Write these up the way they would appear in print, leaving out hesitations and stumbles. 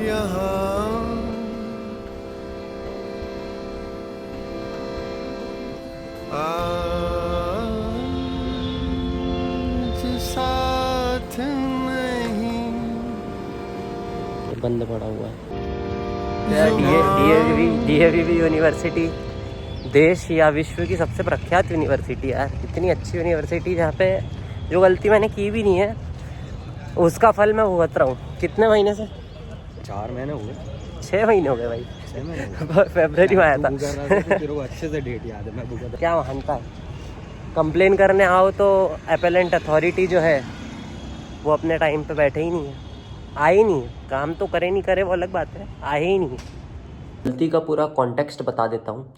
यहाँ आज साथ नहीं। बंद पड़ा हुआ है डीएवीवी यूनिवर्सिटी देश या विश्व की सबसे प्रख्यात यूनिवर्सिटी यार। इतनी अच्छी यूनिवर्सिटी जहाँ पे जो गलती मैंने की भी नहीं है उसका फल मैं भुगत रहा हूँ। कितने महीने से? 4 महीने हुए। 6 महीने हो गए भाई। 6 महीने फरवरी में आया था। तेरे को अच्छे से डेट याद है। मैं भुगत क्या मानता है? कंप्लेन करने आओ तो अपेलेंट अथॉरिटी जो है वो अपने टाइम पे बैठे ही नहीं है, आए ही नहीं। काम तो करे नहीं करे वो अलग बात है, आए ही नहीं। गलती का पूरा कॉन्टेक्स्ट बता देता हूँ।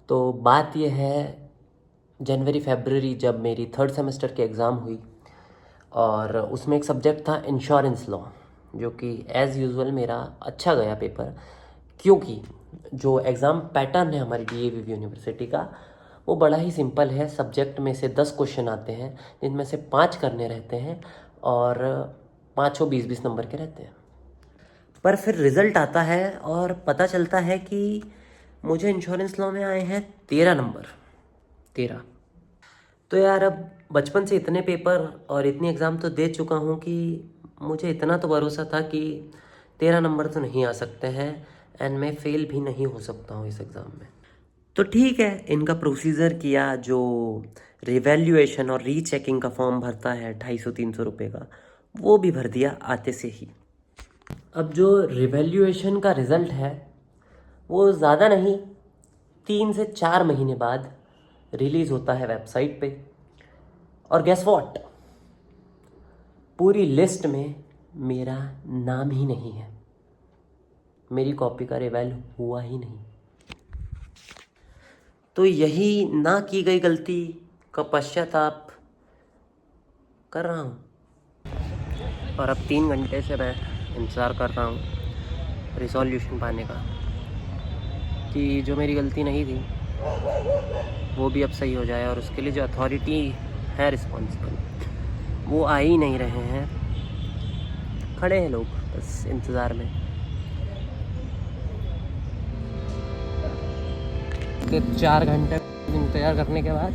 तो बात यह है, जनवरी फरवरी जब मेरी 3rd सेमेस्टर की एग्ज़ाम हुई और उसमें एक सब्जेक्ट था इंश्योरेंस लॉ, जो कि एज़ यूजुअल मेरा अच्छा गया पेपर, क्योंकि जो एग्ज़ाम पैटर्न है हमारी डीएवीवी यूनिवर्सिटी का वो बड़ा ही सिंपल है। सब्जेक्ट में से 10 क्वेश्चन आते हैं जिनमें से 5 करने रहते हैं और 5 20-20 नंबर के रहते हैं। पर फिर रिज़ल्ट आता है और पता चलता है कि मुझे इंश्योरेंस लॉ में आए हैं 13 नंबर। 13। तो यार अब बचपन से इतने पेपर और इतनी एग्ज़ाम तो दे चुका हूँ कि मुझे इतना तो भरोसा था कि 13 नंबर तो नहीं आ सकते हैं एंड मैं फेल भी नहीं हो सकता हूँ इस एग्ज़ाम में। तो ठीक है, इनका प्रोसीजर किया, जो रिवैल्यूएशन और रीचेकिंग का फॉर्म भरता है 250-300 रुपये का, वो भी भर दिया आते से ही। अब जो रिवैल्यूएशन का रिज़ल्ट है वो ज़्यादा नहीं, 3 से 4 महीने बाद रिलीज़ होता है वेबसाइट पे। और गेस व्हाट, पूरी लिस्ट में मेरा नाम ही नहीं है। मेरी कॉपी का रिवैल हुआ ही नहीं। तो यही ना की गई गलती का पश्चाताप कर रहा हूँ। और अब 3 घंटे से मैं इंतज़ार कर रहा हूँ रिज़ॉल्यूशन पाने का कि जो मेरी गलती नहीं थी वो भी अब सही हो जाए। और उसके लिए जो अथॉरिटी है रिस्पॉन्सिबल वो आ ही नहीं रहे हैं, खड़े हैं लोग बस इंतज़ार में। कि 4 घंटे इंतज़ार करने के बाद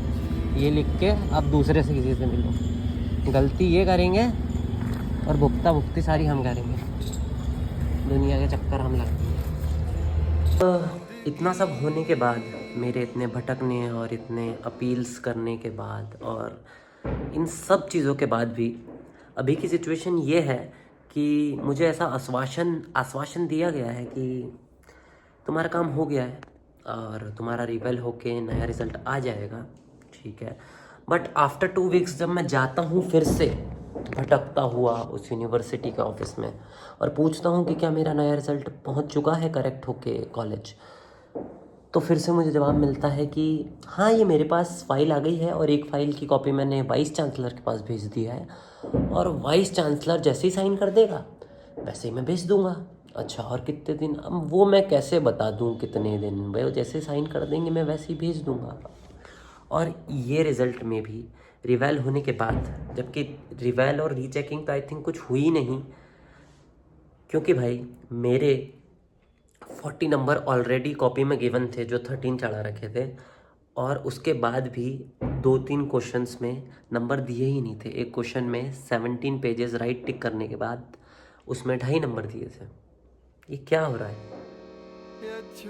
ये लिख के अब दूसरे से किसी से मिलो। गलती ये करेंगे और भुगती सारी हम करेंगे। दुनिया के चक्कर हम लगाएंगे। तो इतना सब होने के बाद, मेरे इतने भटकने और इतने अपील्स करने के बाद और इन सब चीज़ों के बाद भी अभी की सिचुएशन ये है कि मुझे ऐसा आश्वासन दिया गया है कि तुम्हारा काम हो गया है और तुम्हारा रिवेल होके नया रिज़ल्ट आ जाएगा। ठीक है, बट आफ्टर 2 वीक्स जब मैं जाता हूँ फिर से भटकता हुआ उस यूनिवर्सिटी के ऑफिस में और पूछता हूँ कि क्या मेरा नया रिज़ल्ट पहुँच चुका है करेक्ट होके कॉलेज, तो फिर से मुझे जवाब मिलता है कि हाँ, ये मेरे पास फ़ाइल आ गई है और एक फ़ाइल की कॉपी मैंने वाइस चांसलर के पास भेज दिया है और वाइस चांसलर जैसे ही साइन कर देगा वैसे ही मैं भेज दूँगा। अच्छा, और कितने दिन? अब वो मैं कैसे बता दूँ कितने दिन? भाई जैसे साइन कर देंगे मैं वैसे ही भेज दूँगा। और ये रिज़ल्ट में भी रिवैल होने के बाद, जबकि रिवैल और रीचेकिंग तो आई थिंक कुछ हुई नहीं, क्योंकि भाई मेरे 40 नंबर ऑलरेडी कॉपी में गिवन थे जो 13 चढ़ा रखे थे, और उसके बाद भी 2-3 क्वेश्चंस में नंबर दिए ही नहीं थे। एक क्वेश्चन में 17 पेजेस राइट टिक करने के बाद उसमें 2.5 नंबर दिए थे। ये क्या हो रहा है?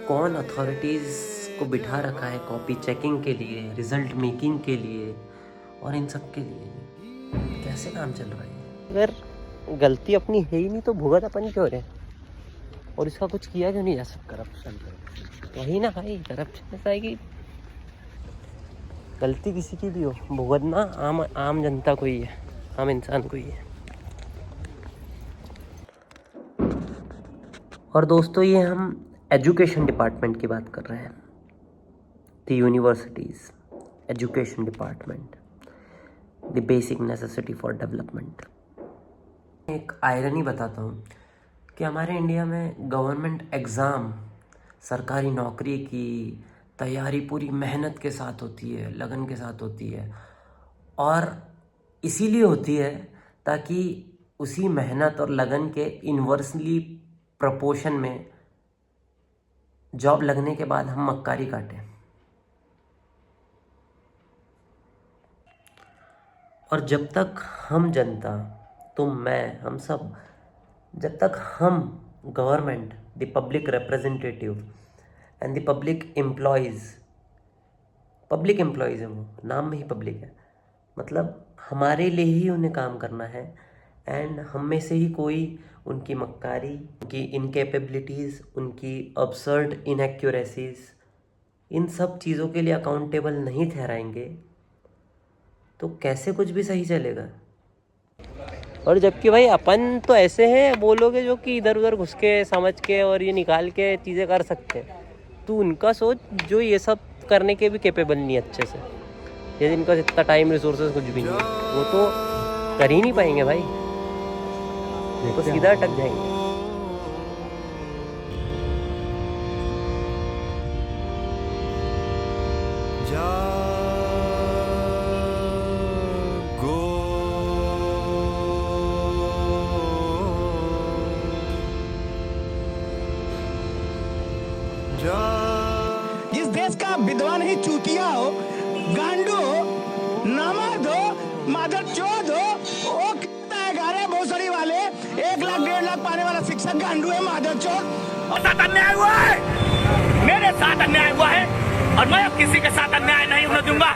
कौन अथॉरिटीज़ को बिठा रखा है कॉपी चेकिंग के लिए, रिजल्ट मेकिंग के लिए और इन सब के लिए? कैसे काम चल रहा है? अगर गलती अपनी है ही नहीं तो भुगत अपन क्यों रहे? और इसका कुछ किया क्यों नहीं जा सकता? करप्शन। वही ना भाई, करप्शन ऐसा है कि गलती किसी की भी हो, भुगतना आम जनता को ही है, आम इंसान को ही है। और दोस्तों, ये हम एजुकेशन डिपार्टमेंट की बात कर रहे हैं। The universities education department, the basic necessity for development. एक आयरनी बताता हूँ कि हमारे इंडिया में गवर्नमेंट एग्ज़ाम, सरकारी नौकरी की तैयारी पूरी मेहनत के साथ होती है, लगन के साथ होती है, और इसीलिए होती है ताकि उसी मेहनत और लगन के इन्वर्सली प्रपोर्शन में जॉब लगने के बाद हम मक्कारी काटें। और जब तक हम जनता, तुम, मैं, हम सब, जब तक हम government, the public representative and the public employees है, वो नाम में ही पब्लिक है, मतलब हमारे लिए ही उन्हें काम करना है। एंड हम में से ही कोई उनकी मक्कारी, उनकी इनकेपेबिलिटीज़, उनकी अब्सर्ड इनएक्यूरेसीज, इन सब चीज़ों के लिए अकाउंटेबल नहीं ठहराएंगे तो कैसे कुछ भी सही चलेगा। और जबकि भाई अपन तो ऐसे हैं, वो लोग हैं जो कि इधर उधर घुस के समझ के और ये निकाल के चीज़ें कर सकते हैं। तू उनका सोच जो ये सब करने के भी कैपेबल नहीं है अच्छे से, ये जिनका इतना टाइम रिसोर्सेज कुछ भी नहीं है, वो तो कर ही नहीं पाएंगे भाई, वो तो सीधा अटक जाएंगे। जिस देश का विद्वान ही चूतिया हो, गांडू हो, नामर्द हो, मादरचोद हो, वो कहता है गारे भोसड़ी वाले 1 लाख 1.5 लाख पाने वाला शिक्षक गांडू है, मादरचोद। और साथ अन्याय हुआ है, मेरे साथ अन्याय हुआ है और मैं अब किसी के साथ अन्याय नहीं होने दूंगा।